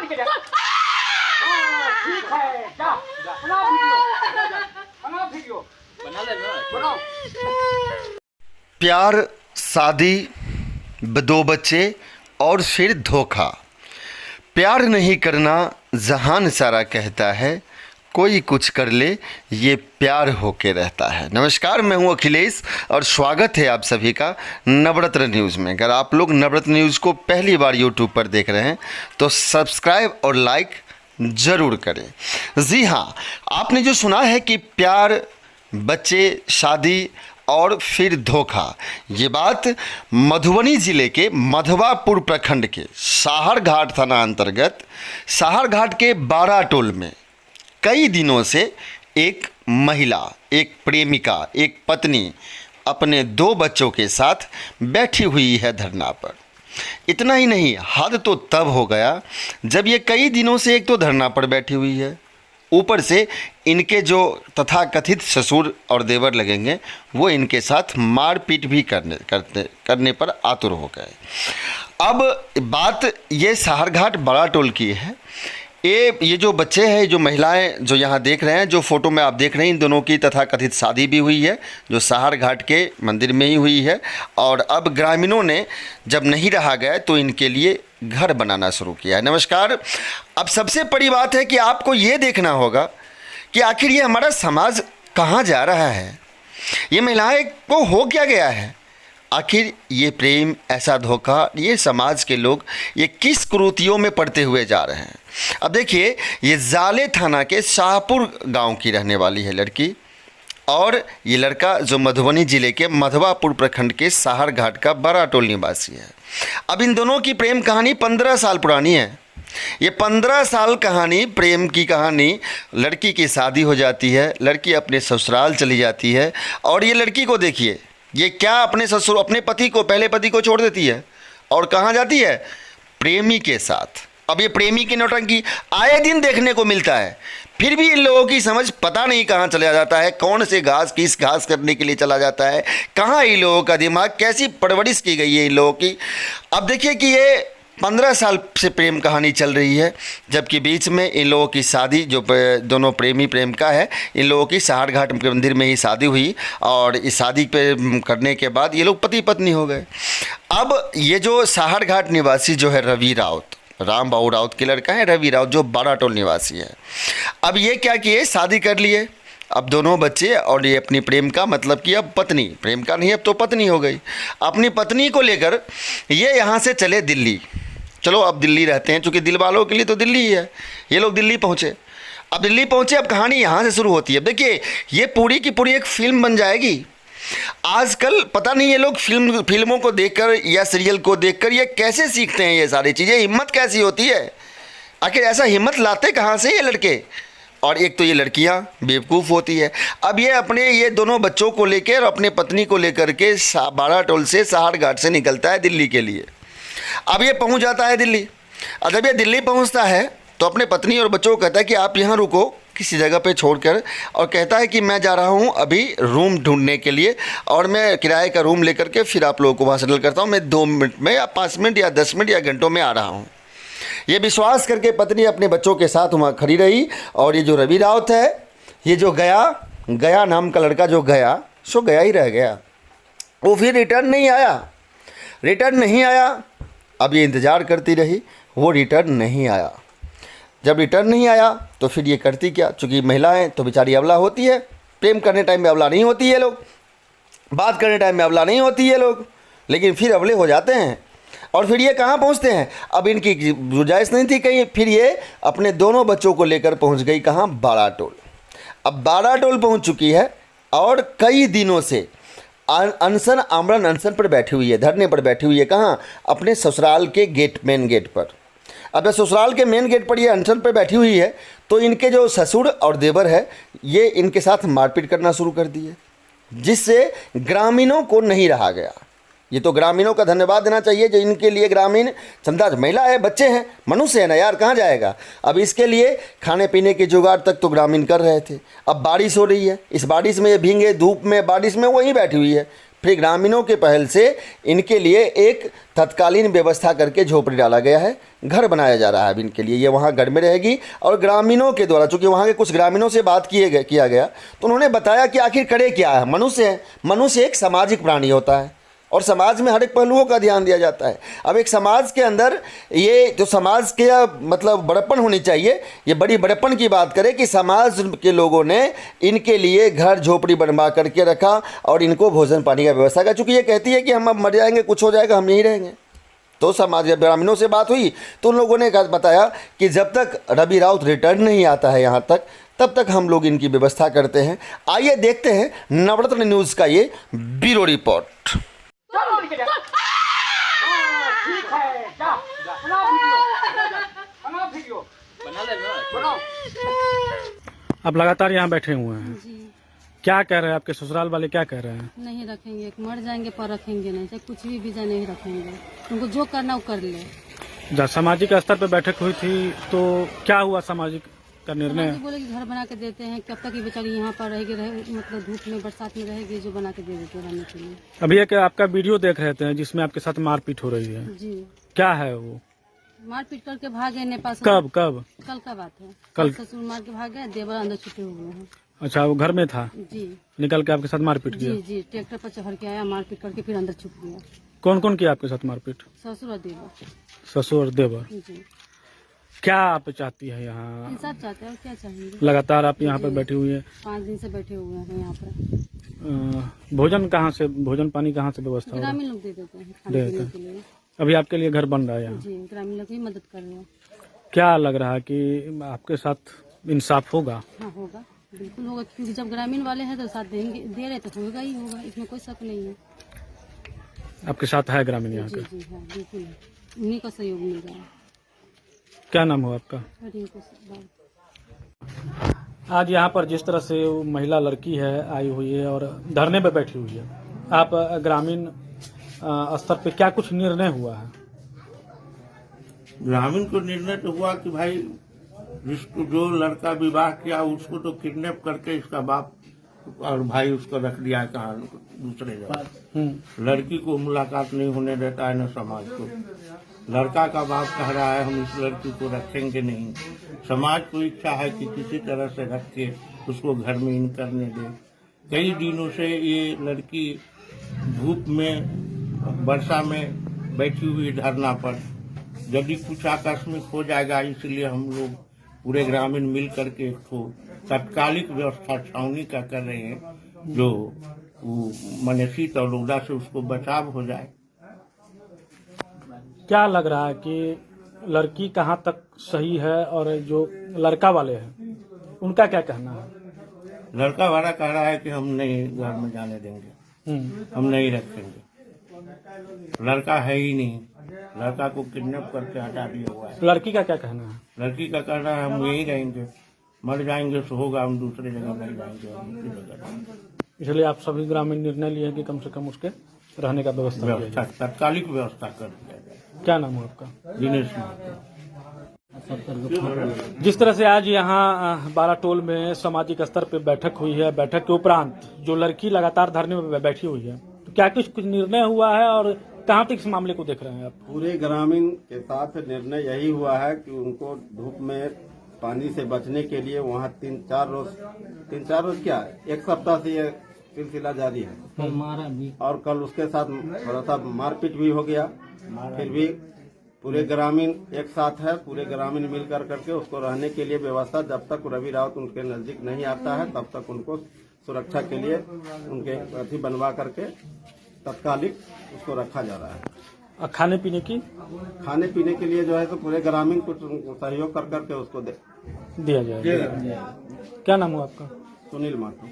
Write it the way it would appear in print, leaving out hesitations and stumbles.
बन के जा। ठीक है, जा बनाओ वीडियो बना ले ना, बनाओ। प्यार, शादी, दो बच्चे और फिर धोखा। प्यार नहीं करना जहान सारा कहता है, कोई कुछ कर ले ये प्यार होके रहता है। नमस्कार, मैं हूं अखिलेश और स्वागत है आप सभी का नवरत्न न्यूज़ में। अगर आप लोग नवरत्न न्यूज़ को पहली बार यूट्यूब पर देख रहे हैं तो सब्सक्राइब और लाइक ज़रूर करें। जी हाँ, आपने जो सुना है कि प्यार, बच्चे, शादी और फिर धोखा, ये बात मधुबनी ज़िले के मधवापुर प्रखंड के साहरघाट थाना अंतर्गत साहरघाट के बाराटोल में कई दिनों से एक महिला, एक प्रेमिका, एक पत्नी अपने दो बच्चों के साथ बैठी हुई है धरना पर। इतना ही नहीं, हद तो तब हो गया जब ये कई दिनों से एक तो धरना पर बैठी हुई है, ऊपर से इनके जो तथाकथित ससुर और देवर लगेंगे वो इनके साथ मारपीट भी करने पर आतुर हो गए। अब बात ये साहरघाट बाराटोल की है। ये जो बच्चे हैं, जो महिलाएं जो यहाँ देख रहे हैं, जो फ़ोटो में आप देख रहे हैं, इन दोनों की तथाकथित शादी भी हुई है जो साहरघाट के मंदिर में ही हुई है। और अब ग्रामीणों ने जब नहीं रहा गया तो इनके लिए घर बनाना शुरू किया है। नमस्कार, अब सबसे बड़ी बात है कि आपको ये देखना होगा कि आखिर ये हमारा समाज कहाँ जा रहा है, ये महिलाएं को हो क्या गया है, आखिर ये प्रेम, ऐसा धोखा, ये समाज के लोग ये किस कुरीतियों में पड़ते हुए जा रहे हैं। अब देखिए, ये जाले थाना के शाहपुर गांव की रहने वाली है लड़की और ये लड़का जो मधुबनी ज़िले के मधवापुर प्रखंड के साहरघाट का बाराटोल निवासी है। अब इन दोनों की प्रेम कहानी 15 साल पुरानी है। ये 15 साल कहानी, प्रेम की कहानी, लड़की की शादी हो जाती है, लड़की अपने ससुराल चली जाती है और ये लड़की को देखिए, ये क्या अपने ससुर, अपने पति को, पहले पति को छोड़ देती है और कहाँ जाती है, प्रेमी के साथ। अब ये प्रेमी की नौटंकी आए दिन देखने को मिलता है, फिर भी इन लोगों की समझ पता नहीं कहाँ चला जाता है, कौन से घास किस घास करने के लिए चला जाता है, कहाँ इन लोगों का दिमाग, कैसी परवरिश की गई है इन लोगों की। अब देखिए कि ये 15 साल से प्रेम कहानी चल रही है, जबकि बीच में इन लोगों की शादी, जो दोनों प्रेमी प्रेमिका है, इन लोगों की साहरघाट मंदिर में ही शादी हुई और इस शादी पे करने के बाद ये लोग पति पत्नी हो गए। अब ये जो साहरघाट निवासी जो है रवि राउत, राम बाबू राउत के लड़का है रवि राउत, जो बाराटोल निवासी है। अब ये क्या किए, शादी कर लिए, अब दोनों बच्चे और ये अपनी प्रेम का, मतलब कि अब पत्नी, प्रेम का नहीं, अब तो पत्नी हो गई। अपनी पत्नी को लेकर ये यहाँ से चले दिल्ली। चलो अब दिल्ली रहते हैं, चूँकि दिल वालों के लिए तो दिल्ली ही है। ये लोग दिल्ली पहुँचे। अब दिल्ली पहुँचे, अब कहानी यहाँ से शुरू होती है। देखिए, ये पूरी की पूरी एक फ़िल्म बन जाएगी। आजकल पता नहीं ये लोग फिल्मों को देखकर या सीरियल को देखकर ये कैसे सीखते हैं ये सारी चीज़ें, हिम्मत कैसी होती है, आखिर ऐसा हिम्मत लाते कहाँ से ये लड़के। और एक तो ये लड़कियाँ बेवकूफ़ होती है। अब ये अपने ये दोनों बच्चों को लेकर और अपने पत्नी को लेकर के बाराटोल से साहरघाट से निकलता है दिल्ली के लिए। अब ये पहुंच जाता है दिल्ली। और जब ये दिल्ली पहुंचता है तो अपने पत्नी और बच्चों को कहता है कि आप यहाँ रुको किसी जगह पे छोड़कर, और कहता है कि मैं जा रहा हूँ अभी रूम ढूंढने के लिए और मैं किराए का रूम लेकर के फिर आप लोगों को वहाँ सेटल करता हूँ, मैं 2 मिनट में या 5 मिनट या 10 मिनट या घंटों में आ रहा हूँ। ये विश्वास करके पत्नी अपने बच्चों के साथ वहाँ खड़ी रही और ये जो रवि राउत है, ये जो गया नाम का लड़का जो गया, सो गया ही रह गया, वो फिर रिटर्न नहीं आया। अब ये इंतज़ार करती रही, वो रिटर्न नहीं आया। जब रिटर्न नहीं आया तो फिर ये करती क्या, चूँकि महिलाएं तो बेचारी अबला होती है, प्रेम करने टाइम में अबला नहीं होती है लोग, बात करने टाइम में अबला नहीं होती है लोग, लेकिन फिर अबले हो जाते हैं। और फिर ये कहाँ पहुँचते हैं, अब इनकी गुंजाइश नहीं थी कहीं, फिर ये अपने दोनों बच्चों को लेकर पहुँच गई कहाँ, बाराटोल। अब बाराटोल पहुँच चुकी है और कई दिनों से आमरण अनशन पर बैठी हुई है, धरने पर बैठी हुई है। कहाँ, अपने ससुराल के मेन गेट पर। अब ससुराल के मेन गेट पर ये अनशन पर बैठी हुई है तो इनके जो ससुर और देवर है ये इनके साथ मारपीट करना शुरू कर दिए, जिससे ग्रामीणों को नहीं रहा गया। ये तो ग्रामीणों का धन्यवाद देना चाहिए जो इनके लिए ग्रामीण समझा, महिला है, बच्चे हैं, मनुष्य है ना यार, कहाँ जाएगा। अब इसके लिए खाने पीने के जुगाड़ तक तो ग्रामीण कर रहे थे। अब बारिश हो रही है, इस बारिश में ये भींगे, धूप में, बारिश में वहीं बैठी हुई है, फिर ग्रामीणों के पहल से इनके लिए एक तत्कालीन व्यवस्था करके झोपड़ी डाला गया है, घर बनाया जा रहा है अब इनके लिए। ये वहाँ घर में रहेगी और ग्रामीणों के द्वारा, चूँकि वहाँ के कुछ ग्रामीणों से बात किया गया तो उन्होंने बताया कि आखिर करे क्या है। मनुष्य है, मनुष्य एक सामाजिक प्राणी होता है और समाज में हर एक पहलुओं का ध्यान दिया जाता है। अब एक समाज के अंदर ये जो समाज के मतलब बड़प्पन होनी चाहिए, ये बड़ी बड़प्पन की बात करें कि समाज के लोगों ने इनके लिए घर झोपड़ी बनवा करके रखा और इनको भोजन पानी का व्यवस्था का। चूँकि ये कहती है कि हम अब मर जाएंगे, कुछ हो जाएगा, हम यहीं रहेंगे। तो समाज ग्रामीणों से बात हुई तो उन लोगों ने बताया कि जब तक रवि राउत रिटर्न नहीं आता है यहाँ तक, तब तक हम लोग इनकी व्यवस्था करते हैं। आइए देखते हैं नवरत्न न्यूज़ का ये ब्यूरो रिपोर्ट। चलो निकल जा। ठीक है, जा बना वीडियो बना ले ना, बनाओ। आप लगातार यहाँ बैठे हुए हैं, जी क्या कह रहे हैं आपके ससुराल वाले, क्या कह रहे हैं? नहीं रखेंगे, मर जाएंगे पर रखेंगे नहीं, चाहे कुछ भी वीजा नहीं रखेंगे। उनको जो करना वो कर ले। जब सामाजिक स्तर पर बैठक हुई थी तो क्या हुआ सामाजिक का निर्णय? बोले कि घर बना के देते हैं, कब तक ये बेचारी यहाँ पर रहेगी, मतलब धूप में बरसात में रहेगी, जो बना के दे देते हैं रहने के लिए। अभी एक आपका वीडियो देख रहे थे जिसमें आपके साथ मारपीट हो रही है, जी क्या है वो? मारपीट करके भागे नेपाल से। कब? कल का बात है। कल ससुर मार के भाग गए, देवर अंदर छुटे हुए हैं। अच्छा, वो घर में था, जी निकल के आपके साथ मारपीट किया? जी जी, ट्रैक्टर पर चढ़ के आया, मारपीट करके फिर अंदर छुप गया। कौन कौन किया आपके साथ मारपीट? ससुर और देवर। ससुर और देवर। जी, क्या आप चाहती है यहाँ? इंसाफ चाहते हैं और क्या चाहेंगे। लगातार आप यहाँ पर बैठी हुई है, 5 दिन से बैठे हुए हैं यहाँ पर। भोजन कहाँ से, भोजन पानी कहाँ से व्यवस्था हो रहा है? ग्रामीण लोग दे देते हैं खाने पीने के लिए। अभी आपके लिए घर बन रहा है यहाँ, जी, ग्रामीण लोग ही मदद कर रहे हैं। क्या लग रहा है कि आपके साथ इंसाफ होगा? हाँ होगा, बिल्कुल होगा, क्योंकि जब ग्रामीण वाले हैं तो साथ देंगे, दे रहे तो होगा ही होगा, इसमें कोई शक नहीं है। आपके साथ है ग्रामीण यहाँ जी के? जी हाँ, बिल्कुल है। उन्हीं का सहयोग मिल रहा है। क्या नाम हो आपका? रिंकू बाबू। आज यहाँ पर जिस तरह से वो महिला लड़की है आई हुई है और धरने पर बैठी हुई है, आप ग्रामीण स्तर पे क्या कुछ निर्णय हुआ है? ग्रामीण को निर्णय तो हुआ कि भाई जिसको जो लड़का विवाह किया उसको तो किडनैप करके इसका बाप और भाई उसको रख दिया कहाँ दूसरे जगह। लड़की को मुलाकात नहीं होने देता है न समाज को। लड़का का बाप कह रहा है हम इस लड़की को रखेंगे नहीं। समाज को इच्छा है कि किसी तरह से रख के उसको घर में इन करने दे। कई दिनों से ये लड़की धूप में वर्षा में बैठी हुई धरना पर, यदि कुछ आकस्मिक हो जाएगा इसलिए हम लोग पूरे ग्रामीण मिल करके एक तो तत्कालिक व्यवस्था छावनी का कर रहे हैं, जो माने शीत और रौदा से उसको बचाव हो जाए। क्या लग रहा है कि लड़की कहाँ तक सही है और जो लड़का वाले हैं उनका क्या कहना है? लड़का वाला कह रहा है कि हम नहीं घर में जाने देंगे, हम नहीं रखेंगे। लड़का है ही नहीं, लड़का को किडनैप करके हटा दिया हुआ है। लड़की का क्या कहना है? लड़की का कहना है हम यहीं रहेंगे, मर जाएंगे तो होगा, हम दूसरे जगह नहीं जाएंगे, हम दूसरी जगह रहेंगे। इसलिए आप सभी ग्रामीण निर्णय लिए हैं कि कम से कम उसके रहने का व्यवस्था किया जाए। तत्कालिक व्यवस्था कर दिया जाए। क्या नाम है आपका? दिनेश महतो। जिस तरह से आज यहाँ बाराटोल में सामाजिक स्तर पर बैठक हुई है, बैठक के उपरांत जो लड़की लगातार धरने में बैठी हुई है, तो क्या कुछ निर्णय हुआ है और कहाँ तक इस मामले को देख रहे हैं आप? पूरे ग्रामीण के साथ निर्णय यही हुआ है कि उनको धूप में पानी से बचने के लिए वहाँ 3-4 रोज क्या है, 1 सप्ताह से ये सिलसिला जारी है। और कल उसके साथ थोड़ा सा मारपीट भी हो गया। फिर भी पूरे ग्रामीण एक साथ है, पूरे ग्रामीण मिलकर करके उसको रहने के लिए व्यवस्था, जब तक रवि राउत उनके नजदीक नहीं आता है तब तक उनको सुरक्षा के लिए उनके अथी बनवा करके तत्कालिक उसको रखा जा रहा है। और खाने पीने के लिए जो है तो पूरे ग्रामीण को सहयोग कर करके उसको दिया जाएगा। क्या नाम हो आपका? सुनील महतो।